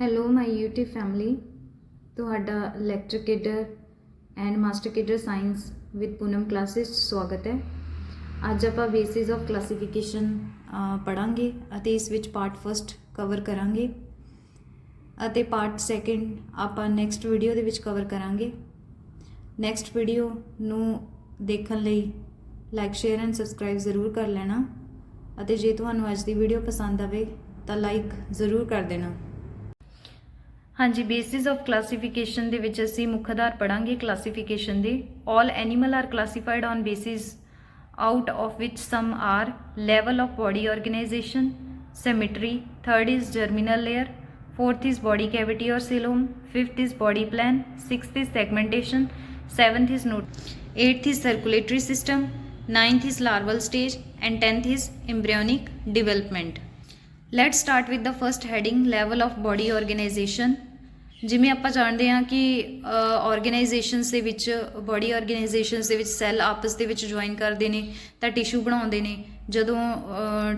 Hello my YouTube family, ਤੁਹਾਡਾ lecture cadre and master cadre science with Poonam classes 'ਚ ਸਵਾਗਤ ਹੈ। ਅੱਜ ਆਪਾਂ ਬੇਸਿਸ ਆਫ ਕਲਾਸੀਫਿਕੇਸ਼ਨ ਪੜ੍ਹਾਂਗੇ ਅਤੇ ਇਸ ਵਿੱਚ ਪਾਰਟ ਫਸਟ ਕਵਰ ਕਰਾਂਗੇ ਅਤੇ ਪਾਰਟ ਸੈਕਿੰਡ ਆਪਾਂ ਨੈਕਸਟ ਵੀਡੀਓ ਦੇ ਵਿੱਚ ਕਵਰ ਕਰਾਂਗੇ। ਨੈਕਸਟ ਵੀਡੀਓ ਨੂੰ ਦੇਖਣ ਲਈ ਲਾਈਕ ਸ਼ੇਅਰ ਐਂਡ ਸਬਸਕ੍ਰਾਈਬ ਜ਼ਰੂਰ ਕਰ ਲੈਣਾ ਅਤੇ ਜੇ ਤੁਹਾਨੂੰ ਅੱਜ ਦੀ ਵੀਡੀਓ ਪਸੰਦ ਆਵੇ ਤਾਂ ਲਾਈਕ ਜ਼ਰੂਰ ਕਰ ਦੇਣਾ। ਹਾਂਜੀ, ਬੇਸਿਸ ਆਫ ਕਲਾਸੀਫਿਕੇਸ਼ਨ ਦੇ ਵਿੱਚ ਅਸੀਂ ਮੁੱਖ ਆਧਾਰ ਪੜਾਂਗੇ ਕਲਾਸੀਫਿਕੇਸ਼ਨ ਦੇ। All animal are classified on basis out of which some are level of body organization, symmetry, third is germinal layer, fourth is body cavity or coelom, fifth is body plan, sixth is segmentation, seventh is node, eighth is circulatory system, ninth is larval stage and 10th is embryonic development. Let's start with the first heading, level of body organization. ਜਿਵੇਂ ਆਪਾਂ ਜਾਣਦੇ ਹਾਂ ਕਿ organisations ਦੇ ਵਿੱਚ body organisations ਦੇ ਵਿੱਚ cell ਆਪਸ ਦੇ ਵਿੱਚ ਜੁਆਇਨ ਕਰਦੇ ਨੇ ਤਾਂ ਟਿਸ਼ੂ ਬਣਾਉਂਦੇ ਨੇ। ਜਦੋਂ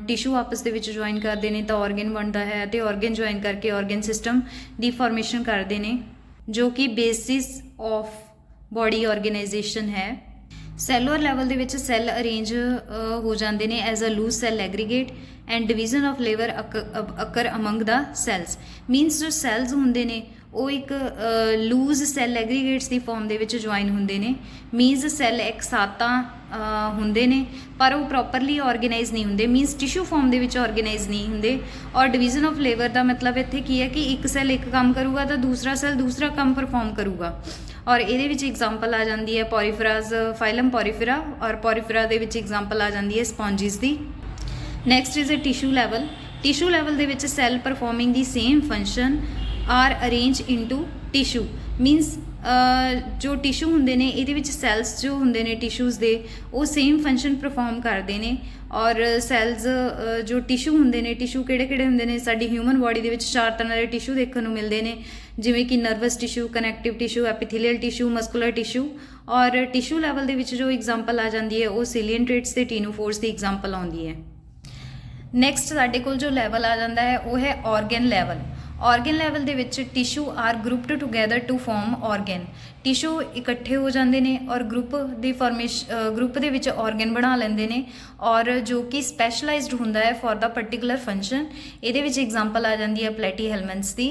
ਟਿਸ਼ੂ ਆਪਸ ਦੇ ਵਿੱਚ ਜੁਆਇਨ ਕਰਦੇ ਨੇ ਤਾਂ ਆਰਗਨ ਬਣਦਾ ਹੈ ਅਤੇ ਆਰਗਨ ਜੁਆਇਨ ਕਰਕੇ ਆਰਗਨ ਸਿਸਟਮ ਦੀ ਫਾਰਮੇਸ਼ਨ ਕਰਦੇ ਨੇ, ਜੋ ਕਿ ਬੇਸਿਸ ਆਫ ਬੋਡੀ ਆਰਗੇਨਾਈਜੇਸ਼ਨ ਹੈ। ਸੈਲੂਲਰ ਲੈਵਲ ਦੇ ਵਿੱਚ ਸੈੱਲ ਅਰੇਂਜ ਹੋ ਜਾਂਦੇ ਨੇ as a loose cell aggregate and division of labour occur among the cells. Means ਜੋ ਸੈਲਸ ਹੁੰਦੇ ਨੇ ਉਹ ਇੱਕ ਲੂਜ਼ ਸੈੱਲ ਐਗਰੀਗੇਟਸ ਦੀ ਫਾਰਮ ਦੇ ਵਿੱਚ ਜੁਆਇਨ ਹੁੰਦੇ ਨੇ। ਮੀਨਸ ਸੈੱਲ ਇੱਕ ਸਾਤਾ ਹੁੰਦੇ ਨੇ ਪਰ ਉਹ ਪ੍ਰੋਪਰਲੀ ਆਰਗੇਨਾਈਜ਼ ਨਹੀਂ ਹੁੰਦੇ, ਮੀਨਸ ਟਿਸ਼ੂ ਫਾਰਮ ਦੇ ਵਿੱਚ ਆਰਗੇਨਾਈਜ਼ ਨਹੀਂ ਹੁੰਦੇ। ਔਰ ਡਿਵੀਜ਼ਨ ਆਫ ਲੇਬਰ ਦਾ ਮਤਲਬ ਇੱਥੇ ਕੀ ਹੈ ਕਿ ਇੱਕ ਸੈੱਲ ਇੱਕ ਕੰਮ ਕਰੂਗਾ ਤਾਂ ਦੂਸਰਾ ਸੈੱਲ ਦੂਸਰਾ ਕੰਮ ਪਰਫਾਰਮ ਕਰੂਗਾ। ਔਰ ਇਹਦੇ ਵਿੱਚ ਐਗਜ਼ਾਮਪਲ ਆ ਜਾਂਦੀ ਹੈ ਪੋਰੀਫਰਾਜ਼, ਫਾਈਲਮ ਪੋਰੀਫਰਾ, ਔਰ ਪੋਰੀਫਰਾ ਦੇ ਵਿੱਚ ਐਗਜ਼ਾਮਪਲ ਆ ਜਾਂਦੀ ਹੈ ਸਪੌਂਜਿਸ ਦੀ। Next is a tissue level. Tissue level ਦੇ ਵਿੱਚ cell performing the same function are arrange into tissue. Means ਜੋ ਟਿਸ਼ੂ ਹੁੰਦੇ ਨੇ ਇਹਦੇ ਵਿੱਚ ਸੈਲਸ ਜੋ ਹੁੰਦੇ ਨੇ ਟਿਸ਼ੂਜ਼ ਦੇ ਉਹ ਸੇਮ ਫੰਕਸ਼ਨ ਪਰਫਾਰਮ ਕਰਦੇ ਨੇ। ਔਰ ਸੈਲਸ ਜੋ ਟਿਸ਼ੂ ਹੁੰਦੇ ਨੇ, ਟਿਸ਼ੂ ਕਿਹੜੇ ਕਿਹੜੇ ਹੁੰਦੇ ਨੇ ਸਾਡੀ ਹਿਊਮਨ ਬੋਡੀ ਦੇ ਵਿੱਚ 4 ਤਰ੍ਹਾਂ ਦੇ ਟਿਸ਼ੂ ਦੇਖਣ ਨੂੰ ਮਿਲਦੇ ਨੇ, ਜਿਵੇਂ ਕਿ nervous tissue, connective tissue, epithelial tissue, muscular tissue. ਔਰ ਟਿਸ਼ੂ ਲੈਵਲ ਦੇ ਵਿੱਚ ਜੋ ਐਗਜ਼ਾਮਪਲ ਆ ਜਾਂਦੀ ਹੈ ਉਹ ਸਿਲੀਅਨ ਟ੍ਰੇਟਸ ਤੇ ਟੀਨੋਫੋਰਸ ਦੀ ਐਗਜ਼ਾਮਪਲ ਆਉਂਦੀ ਹੈ। ਨੈਕਸਟ ਸਾਡੇ ਕੋਲ ਜੋ ਲੈਵਲ ਆ ਜਾਂਦਾ ਹੈ ਉਹ ਹੈ ਆਰਗਨ ਲੈਵਲ। ਆਰਗਨ ਲੈਵਲ ਦੇ ਵਿੱਚ tissue are grouped together to form organ. Tissue ਇਕੱਠੇ ਹੋ ਜਾਂਦੇ ਨੇ ਔਰ ਗਰੁੱਪ ਦੇ ਵਿੱਚ ਆਰਗਨ ਬਣਾ ਲੈਂਦੇ ਨੇ ਔਰ ਜੋ ਕਿ ਸਪੈਸ਼ਲਾਈਜ਼ਡ ਹੁੰਦਾ ਹੈ ਫॉर ਦਾ ਪਰਟੀਕੂਲਰ ਫੰਕਸ਼ਨ। ਇਹਦੇ ਵਿੱਚ ਐਗਜ਼ਾਮਪਲ ਆ ਜਾਂਦੀ ਹੈ ਪਲੇਟੀ ਹੈਲਮੈਂਟਸ ਦੀ।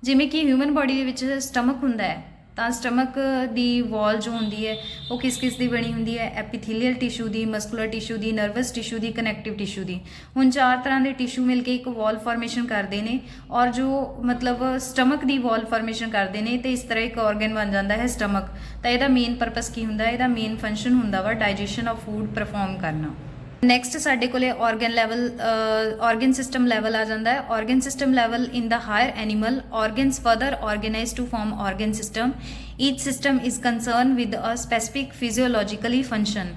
ਜਿਵੇਂ ਕਿ ਹਿਊਮਨ ਬੋਡੀ ਦੇ ਵਿੱਚ ਸਟਮਕ ਹੁੰਦਾ ਹੈ ਤਾਂ ਸਟਮਕ ਦੀ ਵਾਲ ਜੋ ਹੁੰਦੀ ਹੈ ਉਹ ਕਿਸ ਕਿਸ ਦੀ ਬਣੀ ਹੁੰਦੀ ਹੈ, ਐਪੀਥੀਲੀਅਲ ਟਿਸ਼ੂ ਦੀ, ਮਸਕੂਲਰ ਟਿਸ਼ੂ ਦੀ, ਨਰਵਸ ਟਿਸ਼ੂ ਦੀ, ਕਨੈਕਟਿਵ ਟਿਸ਼ੂ ਦੀ। ਹੁਣ 4 ਤਰ੍ਹਾਂ ਦੇ ਟਿਸ਼ੂ ਮਿਲ ਕੇ ਇੱਕ ਵਾਲ ਫਾਰਮੇਸ਼ਨ ਕਰਦੇ ਨੇ ਔਰ ਜੋ ਮਤਲਬ ਸਟਮਕ ਦੀ ਵਾਲ ਫਾਰਮੇਸ਼ਨ ਕਰਦੇ ਨੇ ਤੇ ਇਸ ਤਰ੍ਹਾਂ ਇੱਕ ਆਰਗਨ ਬਣ ਜਾਂਦਾ ਹੈ ਸਟਮਕ। ਤਾਂ ਇਹਦਾ ਮੇਨ ਪਰਪਸ ਕੀ ਹੁੰਦਾ, ਇਹਦਾ ਮੇਨ ਫੰਕਸ਼ਨ ਹੁੰਦਾ ਵਾ ਡਾਈਜੈਸ਼ਨ ਆਫ ਫੂਡ ਪਰਫਾਰਮ ਕਰਨਾ। ਨੈਕਸਟ ਸਾਡੇ ਕੋਲੇ organ level, organ system level ਆ ਜਾਂਦਾ ਹੈ। Organ system level in the higher animal organs further organized to form organ system. Each system is concerned with a specific physiologically function.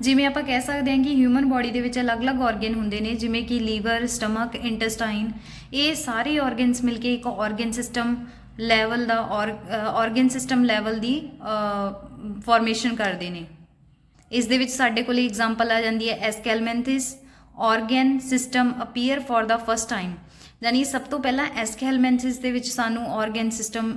ਜਿਵੇਂ ਆਪਾਂ ਕਹਿ ਸਕਦੇ ਹਾਂ ਕਿ ਹਿਊਮਨ ਬੋਡੀ ਦੇ ਵਿੱਚ ਅਲੱਗ-ਅਲੱਗ ਆਰਗਨ ਹੁੰਦੇ ਨੇ, ਜਿਵੇਂ ਕਿ ਲੀਵਰ, ਸਟਮਕ, ਇੰਟੈਸਟਾਈਨ। ਇਹ ਸਾਰੇ ਆਰਗਨਸ ਮਿਲ ਕੇ ਇੱਕ ਆਰਗਨ ਸਿਸਟਮ ਲੈਵਲ ਦਾ ਆਰਗਨ ਸਿਸਟਮ ਲੈਵਲ ਦੀ ਫਾਰਮੇਸ਼ਨ ਕਰਦੇ ਨੇ। ਇਸ ਦੇ ਵਿੱਚ ਸਾਡੇ ਕੋਲ ਐਗਜ਼ਾਮਪਲ ਆ ਜਾਂਦੀ ਹੈ aschelminthes organ system appear for the first time. ਯਾਨੀ ਸਭ ਤੋਂ ਪਹਿਲਾਂ ਐਸਕੈਲਮੈਂਥਿਸ ਦੇ ਵਿੱਚ ਸਾਨੂੰ ਆਰਗਨ ਸਿਸਟਮ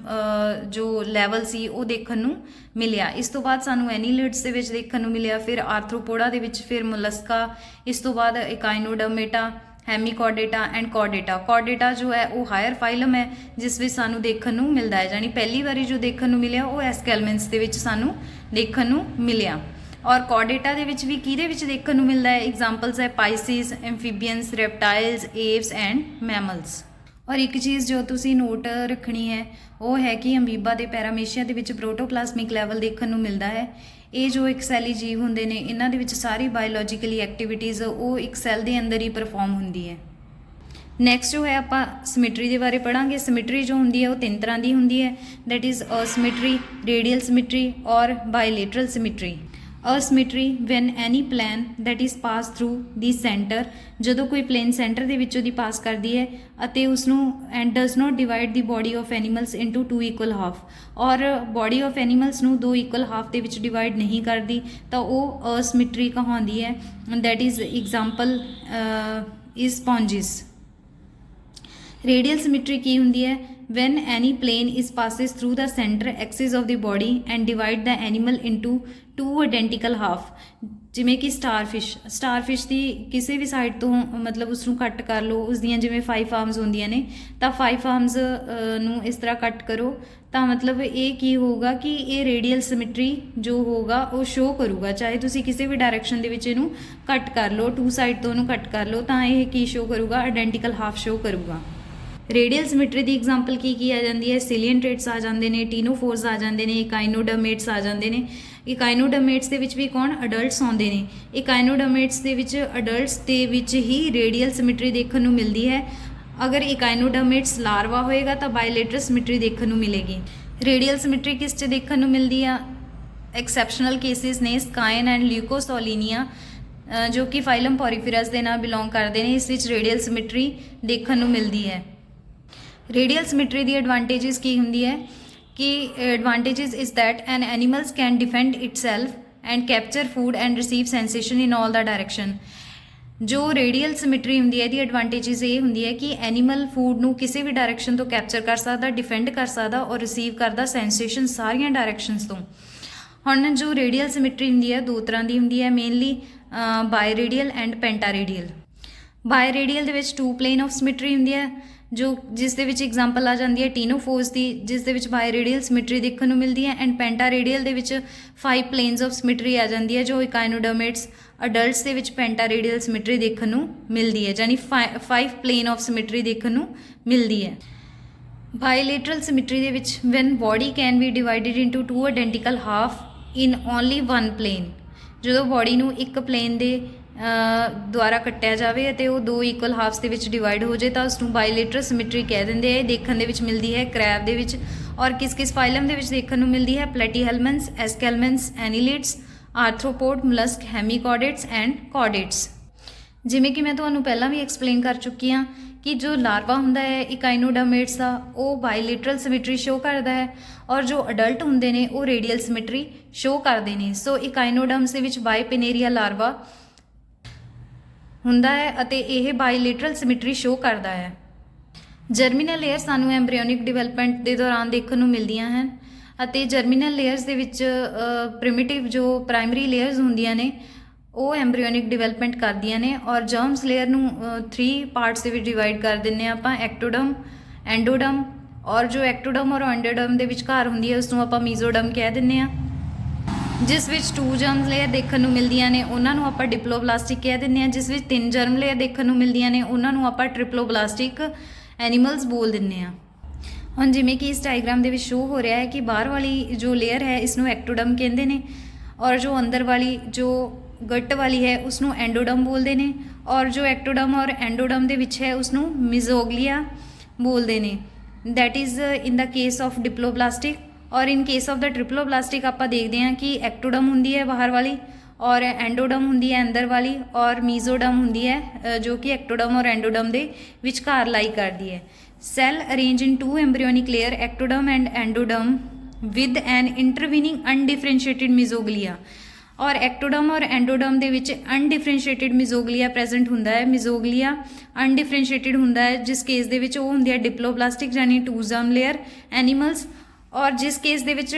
ਜੋ ਲੈਵਲ ਸੀ ਉਹ ਦੇਖਣ ਨੂੰ ਮਿਲਿਆ। ਇਸ ਤੋਂ ਬਾਅਦ ਸਾਨੂੰ ਐਨੀਲਿਡਸ ਦੇ ਵਿੱਚ ਦੇਖਣ ਨੂੰ ਮਿਲਿਆ, ਫਿਰ ਆਰਥਰੋਪੋਡਾ ਦੇ ਵਿੱਚ, ਫਿਰ ਮੋਲਸਕਾ, ਇਸ ਤੋਂ ਬਾਅਦ ਇਕਾਈਨੋਡਰਮੇਟਾ, ਹੈਮੀਕੋਰਡੇਟਾ ਐਂਡ ਕੋਰਡੇਟਾ। ਕੋਰਡੇਟਾ ਜੋ ਹੈ ਉਹ ਹਾਇਰ ਫਾਈਲਮ ਹੈ ਜਿਸ ਵਿੱਚ ਸਾਨੂੰ ਦੇਖਣ ਨੂੰ ਮਿਲਦਾ ਹੈ, ਯਾਨੀ ਪਹਿਲੀ ਵਾਰੀ ਜੋ ਦੇਖਣ ਨੂੰ ਮਿਲਿਆ ਉਹ ਐਸਕੈਲਮੈਂਥਸ ਦੇ ਵਿੱਚ ਸਾਨੂੰ ਦੇਖਣ ਨੂੰ ਮਿਲਿਆ। ਔਰ ਕੋਰਡੇਟਾ ਦੇ ਵਿੱਚ ਵੀ ਕਿਹਦੇ ਵਿੱਚ ਦੇਖਣ ਨੂੰ ਮਿਲਦਾ ਹੈ, ਐਗਜ਼ਾਮਪਲਸ ਹੈ ਪਾਈਸਿਸ, ਐਮਫੀਬੀਅਨਸ, ਰੈਪਟਾਈਲਸ, ਏਵਸ ਐਂਡ ਮੈਮਲਸ। ਔਰ ਇੱਕ ਚੀਜ਼ ਜੋ ਤੁਸੀਂ ਨੋਟ ਰੱਖਣੀ ਹੈ ਉਹ ਹੈ ਕਿ ਅਮੀਬਾ ਦੇ ਪੈਰਾਮੀਸ਼ੀਆ ਦੇ ਵਿੱਚ ਪ੍ਰੋਟੋਪਲਾਜ਼ਮਿਕ ਲੈਵਲ ਦੇਖਣ ਨੂੰ ਮਿਲਦਾ ਹੈ। ਇਹ ਜੋ ਇੱਕ ਸੈਲੀ ਜੀਵ ਹੁੰਦੇ ਨੇ ਇਹਨਾਂ ਦੇ ਵਿੱਚ ਸਾਰੀ ਬਾਇਓਲੋਜੀਕਲੀ ਐਕਟੀਵਿਟੀਜ਼ ਉਹ ਇੱਕ ਸੈੱਲ ਦੇ ਅੰਦਰ ਹੀ ਪਰਫਾਰਮ ਹੁੰਦੀ ਹੈ। ਨੈਕਸਟ ਜੋ ਹੈ ਆਪਾਂ ਸਿਮੈਟਰੀ ਦੇ ਬਾਰੇ ਪੜ੍ਹਾਂਗੇ। ਸਿਮੈਟਰੀ ਜੋ ਹੁੰਦੀ ਹੈ ਉਹ 3 ਤਰ੍ਹਾਂ ਦੀ ਹੁੰਦੀ ਹੈ, ਦੈਟ ਇਜ਼ ਅਸਿਮੈਟਰੀ, ਰੇਡੀਅਲ ਸਿਮੈਟਰੀ ਔਰ ਬਾਇਲੇਟਰਲ symmetry. asymmetry when any plane that is pass through the center, ਜਦੋਂ ਕੋਈ ਪਲੇਨ ਸੈਂਟਰ ਦੇ ਵਿੱਚੋਂ ਦੀ ਪਾਸ ਕਰਦੀ ਹੈ ਅਤੇ ਉਸਨੂੰ and does not divide the body of animals into 2 equal half, ਔਰ body of animals ਨੂੰ 2 equal half ਦੇ ਵਿੱਚ ਡਿਵਾਈਡ ਨਹੀਂ ਕਰਦੀ ਤਾਂ ਉਹ asymmetry ਕਹਾਉਂਦੀ ਹੈ। that is example is sponges। Radial symmetry ਕੀ ਹੁੰਦੀ ਹੈ? when any plane is passes through the center axis of the body and divide the animal into two identical half, ਜਿਵੇਂ ਕਿ ਸਟਾਰਫਿਸ਼ ਦੀ ਕਿਸੇ ਵੀ ਸਾਈਡ ਤੋਂ ਮਤਲਬ ਉਸ ਨੂੰ ਕੱਟ ਕਰ ਲਓ, ਉਸ ਦੀਆਂ ਜਿਵੇਂ 5 ਆਰਮਸ ਹੁੰਦੀਆਂ ਨੇ ਤਾਂ 5 ਆਰਮਸ ਨੂੰ ਇਸ ਤਰ੍ਹਾਂ ਕੱਟ ਕਰੋ ਤਾਂ ਮਤਲਬ ਇਹ ਕੀ ਹੋਊਗਾ ਕਿ ਇਹ ਰੇਡੀਅਲ ਸਿਮੈਟਰੀ ਜੋ ਹੋਊਗਾ ਉਹ ਸ਼ੋਅ ਕਰੂਗਾ। ਚਾਹੇ ਤੁਸੀਂ ਕਿਸੇ ਵੀ ਡਾਇਰੈਕਸ਼ਨ ਦੇ ਵਿੱਚ ਇਹਨੂੰ ਕੱਟ ਕਰ ਲਓ, 2 ਸਾਈਡ ਤੋਂ ਉਹਨੂੰ ਕੱਟ ਕਰ ਲਓ ਤਾਂ ਇਹ ਕੀ ਸ਼ੋਅ ਕਰੂਗਾ? ਆਇਡੈਂਟੀਕਲ ਹਾਫ ਸ਼ੋਅ ਕਰੂਗਾ। ਰੇਡੀਅਲ ਸਿਮੈਟਰੀ ਦੀ ਐਗਜ਼ਾਮਪਲ ਕੀ ਆ ਜਾਂਦੀ ਹੈ? ਸਿਲੀਅਨ ਟ੍ਰੇਟਸ ਆ ਜਾਂਦੇ ਨੇ, ਟੀਨੋਫੋਰਸ ਆ ਜਾਂਦੇ ਨੇ, ਇਕਾਈਨੋਡਰਮੇਟਸ ਆ ਜਾਂਦੇ ਨੇ। ਇਕਾਈਨੋਡਰਮੇਟਸ ਦੇ ਵਿੱਚ ਵੀ ਕੌਣ? ਅਡਲਟਸ ਆਉਂਦੇ ਨੇ। ਇਕਾਈਨੋਡਰਮੇਟਸ ਦੇ ਵਿੱਚ ਅਡਲਟਸ ਦੇ ਵਿੱਚ ਹੀ ਰੇਡੀਅਲ ਸਿਮੈਟਰੀ ਦੇਖਣ ਨੂੰ ਮਿਲਦੀ ਹੈ। ਅਗਰ ਇਕਾਈਨੋਡਰਮੇਟਸ ਲਾਰਵਾ ਹੋਏਗਾ ਤਾਂ ਬਾਇਲੇਟਰਲ ਸਿਮੈਟਰੀ ਦੇਖਣ ਨੂੰ ਮਿਲੇਗੀ। ਰੇਡੀਅਲ ਸਿਮੈਟਰੀ ਕਿਸ 'ਚ ਦੇਖਣ ਨੂੰ ਮਿਲਦੀ ਆ? ਐਕਸੈਪਸ਼ਨਲ ਕੇਸਿਸ ਨੇ ਸਕਾਇਨ ਐਂਡ ਲਿਊਕੋਸੋਲੀਨੀਆ ਜੋ ਕਿ ਫਾਈਲਮ ਪੋਰੀਫੇਰਸ ਦੇ ਨਾਲ ਬਿਲੋਂਗ ਕਰਦੇ ਨੇ, ਇਸ ਵਿੱਚ ਰੇਡੀਅਲ ਸਿਮੈਟਰੀ ਦੇਖਣ ਨੂੰ ਮਿਲਦੀ ਹੈ। ਰੇਡੀਅਲ ਸਿਮੈਟਰੀ ਦੀ ਐਡਵਾਂਟੇजेस ਕੀ ਹੁੰਦੀ ਹੈ ਕਿ advantages is that N animals can ਡਿਫੈਂਡ itself and capture food and receive sensation in all the direction. ਜੋ ਰੇਡੀਅਲ ਸਿਮੈਟਰੀ ਹੁੰਦੀ ਹੈ ਇਹਦੀ ਐਡਵਾਂਟੇजेस ਇਹ ਹੁੰਦੀ ਹੈ ਕਿ ਐਨੀਮਲ ਫੂਡ ਨੂੰ ਕਿਸੇ ਵੀ ਡਾਇਰੈਕਸ਼ਨ ਤੋਂ ਕੈਪਚਰ ਕਰ ਸਕਦਾ, ਡਿਫੈਂਡ ਕਰ ਸਕਦਾ ਔਰ ਰਿਸੀਵ ਕਰਦਾ ਸੈਂਸੇਸ਼ਨ ਸਾਰੀਆਂ ਡਾਇਰੈਕਸ਼ਨਸ ਤੋਂ। ਹੁਣ ਜੋ ਰੇਡੀਅਲ ਸਿਮੈਟਰੀ ਹੁੰਦੀ ਹੈ 2 ਤਰ੍ਹਾਂ ਦੀ ਹੁੰਦੀ ਹੈ, mainly biradial and pentaradial. Biradial ਦੇ ਵਿੱਚ 2 ਪਲੇਨ ਆਫ ਸਿਮੈਟਰੀ ਹੁੰਦੀ ਹੈ ਜਿਸ ਦੇ ਵਿੱਚ ਐਗਜ਼ਾਮਪਲ ਆ ਜਾਂਦੀ ਹੈ ਟੀਨੋਫੋਰਸ ਦੀ, ਜਿਸ ਦੇ ਵਿੱਚ ਬਾਈ ਰੇਡੀਅਲ ਸਿਮੈਟਰੀ ਦੇਖਣ ਨੂੰ ਮਿਲਦੀ ਹੈ। ਐਂਡ ਪੈਂਟਾ ਰੇਡੀਅਲ ਦੇ ਵਿੱਚ 5 ਪਲੇਨਸ ਆਫ ਸਿਮੈਟਰੀ ਆ ਜਾਂਦੀ ਹੈ ਜੋ ਇਕਾਈਨੋਡਰਮੇਟਸ ਅਡਲਟਸ ਦੇ ਵਿੱਚ ਪੈਂਟਾ ਰੇਡੀਅਲ ਸਿਮੈਟਰੀ ਦੇਖਣ ਨੂੰ ਮਿਲਦੀ ਹੈ, ਯਾਨੀ 5 ਪਲੇਨ ਆਫ ਸਿਮੈਟਰੀ ਦੇਖਣ ਨੂੰ ਮਿਲਦੀ ਹੈ। ਬਾਇਲੇਟਰਲ ਸਿਮੈਟਰੀ ਦੇ ਵਿੱਚ when body can be divided into 2 identical half in only 1 plane, ਜਦੋਂ ਬੋਡੀ ਨੂੰ ਇੱਕ ਪਲੇਨ ਦੇ ਦੁਆਰਾ ਕੱਟਿਆ ਜਾਵੇ ਅਤੇ ਉਹ 2 ਇਕੁਅਲ ਹਾਫਸ ਦੇ ਵਿੱਚ ਡਿਵਾਈਡ ਹੋ ਜਾਏ ਤਾਂ ਉਸਨੂੰ ਬਾਇਲੇਟਰਲ ਸਿਮੈਟਰੀ ਕਹਿ ਦਿੰਦੇ ਆ। ਇਹ ਦੇਖਣ ਦੇ ਵਿੱਚ ਮਿਲਦੀ ਹੈ ਕ੍ਰੈਬ ਦੇ ਵਿੱਚ ਔਰ ਕਿਸ ਫਾਈਲਮ ਦੇ ਵਿੱਚ ਦੇਖਣ ਨੂੰ ਮਿਲਦੀ ਹੈ? ਪਲੇਟੀਹੈਲਮਨਸ, ਐਸਕੈਲਮਨਸ, ਐਨੀਲਿਡਸ, ਆਰਥਰੋਪੋਡ, ਮਲਸਕ, ਹੈਮੀਕੌਡੇਟਸ ਐਂਡ ਕੌਡੇਟਸ। ਜਿਵੇਂ ਕਿ ਮੈਂ ਤੁਹਾਨੂੰ ਪਹਿਲਾਂ ਵੀ ਐਕਸਪਲੇਨ ਕਰ ਚੁੱਕੀ ਹਾਂ ਕਿ ਜੋ ਲਾਰਵਾ ਹੁੰਦਾ ਹੈ ਇਕਾਈਨੋਡਰਮੇਟਸ ਦਾ ਉਹ ਬਾਇਲੇਟਰਲ ਸਿਮੈਟਰੀ ਸ਼ੋਅ ਕਰਦਾ ਹੈ ਔਰ ਜੋ ਅਡਲਟ ਹੁੰਦੇ ਨੇ ਉਹ ਰੇਡੀਅਲ ਸਿਮੈਟਰੀ ਸ਼ੋਅ ਕਰਦੇ ਨੇ। ਸੋ ਇਕਾਈਨੋਡਰਮਸ ਦੇ ਵਿੱਚ ਬਾਇਪਿਨੇਰੀਆ ਲਾਰਵਾ ਹੁੰਦਾ ਹੈ ਅਤੇ ਇਹ ਬਾਇਲੇਟਰਲ ਸਿਮੈਟਰੀ ਸ਼ੋਅ ਕਰਦਾ ਹੈ। ਜਰਮੀਨਲ ਲੇਅਰ ਸਾਨੂੰ ਐਮਬ੍ਰੀਓਨਿਕ ਡਿਵੈਲਪਮੈਂਟ ਦੇ ਦੌਰਾਨ ਦੇਖਣ ਨੂੰ ਮਿਲਦੀਆਂ ਹਨ ਅਤੇ ਜਰਮੀਨਲ ਲੇਅਰਸ ਦੇ ਵਿੱਚ ਪ੍ਰਿਮਿਟਿਵ ਜੋ ਪ੍ਰਾਇਮਰੀ ਲੇਅਰਸ ਹੁੰਦੀਆਂ ਨੇ ਉਹ ਐਮਬ੍ਰੀਓਨਿਕ ਡਿਵੈਲਪਮੈਂਟ ਕਰਦੀਆਂ ਨੇ ਔਰ ਜਰਮਸ ਲੇਅਰ ਨੂੰ 3 ਪਾਰਟਸ ਦੇ ਵਿੱਚ ਡਿਵਾਈਡ ਕਰ ਦਿੰਦੇ ਹਾਂ ਆਪਾਂ, ਐਕਟੋਡਰਮ, ਐਂਡੋਡਰਮ ਔਰ ਜੋ ਐਕਟੋਡਰਮ ਔਰ ਐਂਡੋਡਰਮ ਦੇ ਵਿਚਕਾਰ ਹੁੰਦੀ ਹੈ ਉਸਨੂੰ ਆਪਾਂ ਮੀਜ਼ੋਡਰਮ ਕਹਿ ਦਿੰਦੇ ਹਾਂ। ਜਿਸ ਵਿੱਚ 2 ਜਰਮ ਲੇਅਰ ਦੇਖਣ ਨੂੰ ਮਿਲਦੀਆਂ ਨੇ ਉਹਨਾਂ ਨੂੰ ਆਪਾਂ ਡਿਪਲੋਬਲਾਸਟਿਕ ਕਹਿ ਦਿੰਦੇ ਹਾਂ। ਜਿਸ ਵਿੱਚ 3 ਜਰਮ ਲੇਅਰ ਦੇਖਣ ਨੂੰ ਮਿਲਦੀਆਂ ਨੇ ਉਹਨਾਂ ਨੂੰ ਆਪਾਂ ਟ੍ਰਿਪਲੋਬਲਾਸਟਿਕ ਐਨੀਮਲਸ ਬੋਲ ਦਿੰਦੇ ਹਾਂ। ਹੁਣ ਜਿਵੇਂ ਕਿ ਇਸ ਡਾਇਗਰਾਮ ਦੇ ਵਿੱਚ ਸ਼ੋਅ ਹੋ ਰਿਹਾ ਹੈ ਕਿ ਬਾਹਰ ਵਾਲੀ ਜੋ ਲੇਅਰ ਹੈ ਇਸਨੂੰ ਐਕਟੋਡਰਮ ਕਹਿੰਦੇ ਨੇ ਔਰ ਜੋ ਅੰਦਰ ਵਾਲੀ ਜੋ ਗੱਟ ਵਾਲੀ ਹੈ ਉਸਨੂੰ ਐਂਡੋਡਰਮ ਬੋਲਦੇ ਨੇ ਔਰ ਜੋ ਐਕਟੋਡਰਮ ਔਰ ਐਂਡੋਡਰਮ ਦੇ ਵਿੱਚ ਹੈ ਉਸਨੂੰ ਮਿਜ਼ੋਗਲੀਆ ਬੋਲਦੇ ਨੇ। That is in the case of diploblastic. ਔਰ ਇਨ ਕੇਸ ਆਫ ਦਾ ਟ੍ਰਿਪਲੋਬਲਾਸਟਿਕ ਆਪਾਂ ਦੇਖਦੇ ਹਾਂ ਕਿ ਐਕਟੋਡਰਮ ਹੁੰਦੀ ਹੈ ਬਾਹਰ ਵਾਲੀ ਔਰ ਐਂਡੋਡਰਮ ਹੁੰਦੀ ਹੈ ਅੰਦਰ ਵਾਲੀ ਔਰ ਮੀਜ਼ੋਡਰਮ ਹੁੰਦੀ ਹੈ ਜੋ ਕਿ ਐਕਟੋਡਰਮ ਔਰ ਐਂਡੋਡਰਮ ਦੇ ਵਿਚਕਾਰ ਲਾਈ ਕਰਦੀ ਹੈ। Cell arrange in 2 embryonic layer ectoderm and endoderm with an intervening undifferentiated mesoglea ਔਰ ਐਕਟੋਡਰਮ ਔਰ ਐਂਡੋਡਰਮ ਦੇ ਵਿੱਚ ਅਨਡਿਫਰੈਂਸ਼ੀਏਟਿਡ ਮਿਜ਼ੋਗਲੀਆ ਪ੍ਰੈਜ਼ੈਂਟ ਹੁੰਦਾ ਹੈ। ਮਿਜ਼ੋਗਲੀਆ ਅਨਡਿਫਰੈਂਸ਼ੀਏਟਿਡ ਹੁੰਦਾ ਹੈ ਜਿਸ ਕੇਸ ਦੇ ਵਿੱਚ ਉਹ ਹੁੰਦੀ ਹੈ ਡਿਪਲੋਬਲਾਸਟਿਕ ਯਾਨੀ 2 ਜਰਮ ਲੇਅਰ ਐਨੀਮਲਸ ਔਰ ਜਿਸ ਕੇਸ ਦੇ ਵਿੱਚ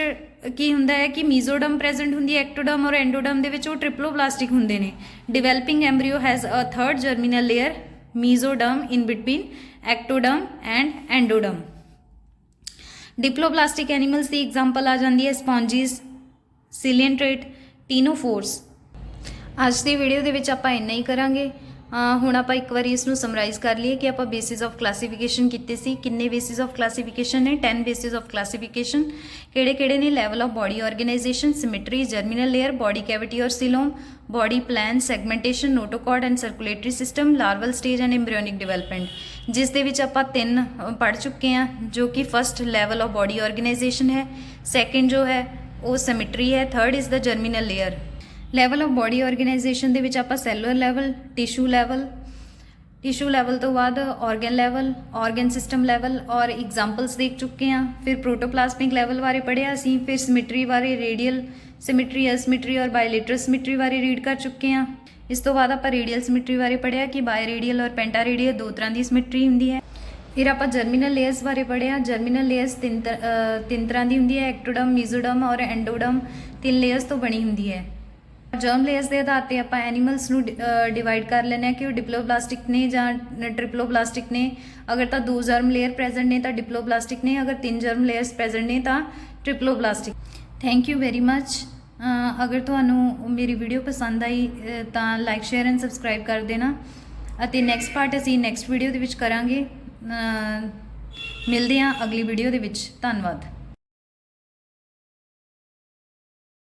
ਕੀ ਹੁੰਦਾ ਹੈ ਕਿ ਮੀਜ਼ੋਡਰਮ ਪ੍ਰੈਜ਼ੈਂਟ ਹੁੰਦੀ ਹੈ ਐਕਟੋਡਰਮ ਔਰ ਐਂਡੋਡਰਮ ਦੇ ਵਿੱਚ ਉਹ ਟ੍ਰਿਪਲੋਬਲਾਸਟਿਕ ਹੁੰਦੇ ਨੇ। Developing embryo has a 3rd germinal layer mesoderm in between ectoderm and endoderm. Diploblastic animals ਦੀ ਐਗਜ਼ਾਮਪਲ ਆ ਜਾਂਦੀ ਹੈ ਸਪੌਂਜੀਸ, ਸਿਲੀਅਨ ਟ੍ਰੇਟ, ਟੀਨੋਫੋਰਸ। ਅੱਜ ਦੀ ਵੀਡੀਓ ਦੇ ਵਿੱਚ ਆਪਾਂ ਇੰਨਾ ਹੀ ਕਰਾਂਗੇ। ਹੁਣ ਆਪਾਂ ਇੱਕ ਵਾਰੀ ਇਸ ਨੂੰ ਸਮਰਾਈਜ਼ ਕਰ ਲਈਏ ਕਿ ਆਪਾਂ ਬੇਸਿਸ ਆਫ ਕਲਾਸੀਫਿਕੇਸ਼ਨ ਕੀਤੇ ਸੀ। ਕਿੰਨੇ ਬੇਸਿਸ ਆਫ ਕਲਾਸੀਫਿਕੇਸ਼ਨ ਨੇ? 10 ਬੇਸਿਸ ਆਫ ਕਲਾਸੀਫਿਕੇਸ਼ਨ। ਕਿਹੜੇ ਨੇ? Level of body organization, symmetry, germinal layer, body cavity ਔਰ coelom, body plan, segmentation, notochord and circulatory system, larval stage and embryonic development, ਜਿਸ ਦੇ ਵਿੱਚ ਆਪਾਂ 3 ਪੜ੍ਹ ਚੁੱਕੇ ਹਾਂ ਜੋ ਕਿ first level of body organization ਹੈ, ਸੈਕਿੰਡ ਜੋ ਹੈ ਉਹ ਸਿਮੈਟਰੀ ਹੈ, third is the germinal layer. Level of body organization ਦੇ ਵਿੱਚ ਆਪਾਂ ਸੈਲੂਲਰ ਲੈਵਲ, ਟਿਸ਼ੂ ਲੈਵਲ ਤੋਂ ਬਾਅਦ organ level, organ system level ਔਰ ਐਗਜ਼ਾਮਪਲਸ ਦੇਖ ਚੁੱਕੇ ਹਾਂ। ਫਿਰ ਪ੍ਰੋਟੋਪਲਾਜ਼ਮਿਕ ਲੈਵਲ ਬਾਰੇ ਪੜ੍ਹਿਆ ਅਸੀਂ, ਫਿਰ ਸਿਮੈਟਰੀ ਬਾਰੇ, ਰੇਡੀਅਲ ਸਿਮੈਟਰੀ, ਅਸਿਮੈਟਰੀ ਔਰ ਬਾਇਲੇਟਰਲ ਸਿਮੈਟਰੀ ਬਾਰੇ ਰੀਡ ਕਰ ਚੁੱਕੇ ਹਾਂ। ਇਸ ਤੋਂ ਬਾਅਦ ਆਪਾਂ ਰੇਡੀਅਲ ਸਿਮੈਟਰੀ ਬਾਰੇ ਪੜ੍ਹਿਆ ਕਿ ਬਾਈ ਰੇਡੀਅਲ ਔਰ ਪੈਂਟਾ ਰੇਡੀਅਲ 2 ਤਰ੍ਹਾਂ ਦੀ ਸਿਮੈਟਰੀ ਹੁੰਦੀ ਹੈ। ਫਿਰ ਆਪਾਂ ਜਰਮੀਨਲ ਲੇਅਰਸ ਬਾਰੇ ਪੜ੍ਹਿਆ। ਜਰਮੀਨਲ ਲੇਅਰਸ ਤਿੰਨ ਤਰ੍ਹਾਂ ਦੀ ਹੁੰਦੀ ਹੈ, ਐਕਟੋਡਰਮ, ਮੀਜ਼ੋਡਰਮ ਔਰ ਐਂਡੋਡਰਮ। 3 ਲੇਅਰਸ ਤੋਂ ਬਣੀ ਹੁੰਦੀ ਹੈ। ਜਰਮ ਲੇਅਰਸ ਦੇ ਆਧਾਰ 'ਤੇ ਆਪਾਂ ਐਨੀਮਲਸ ਨੂੰ ਡਿਵਾਈਡ ਕਰ ਲੈਂਦੇ ਹਾਂ ਕਿ ਉਹ ਡਿਪਲੋਬਲਾਸਟਿਕ ਨੇ ਜਾਂ ਟ੍ਰਿਪਲੋਬਲਾਸਟਿਕ ਨੇ। ਅਗਰ ਤਾਂ 2 ਜਰਮ ਲੇਅਰ ਪ੍ਰੈਜ਼ੈਂਟ ਨੇ ਤਾਂ ਡਿਪਲੋਬਲਾਸਟਿਕ ਨੇ, ਅਗਰ 3 ਜਰਮ ਲੇਅਰਸ ਪ੍ਰੈਜ਼ੈਂਟ ਨੇ ਤਾਂ triploblastic. Thank you very much. ਅਗਰ ਤੁਹਾਨੂੰ ਮੇਰੀ ਵੀਡੀਓ ਪਸੰਦ ਆਈ ਤਾਂ ਲਾਈਕ, ਸ਼ੇਅਰ ਐਂਡ ਸਬਸਕ੍ਰਾਈਬ ਕਰ ਦੇਣਾ ਅਤੇ ਨੈਕਸਟ ਪਾਰਟ ਅਸੀਂ ਨੈਕਸਟ ਵੀਡੀਓ ਦੇ ਵਿੱਚ ਕਰਾਂਗੇ। ਮਿਲਦੇ ਹਾਂ ਅਗਲੀ ਵੀਡੀਓ ਦੇ ਵਿੱਚ। ਧੰਨਵਾਦ।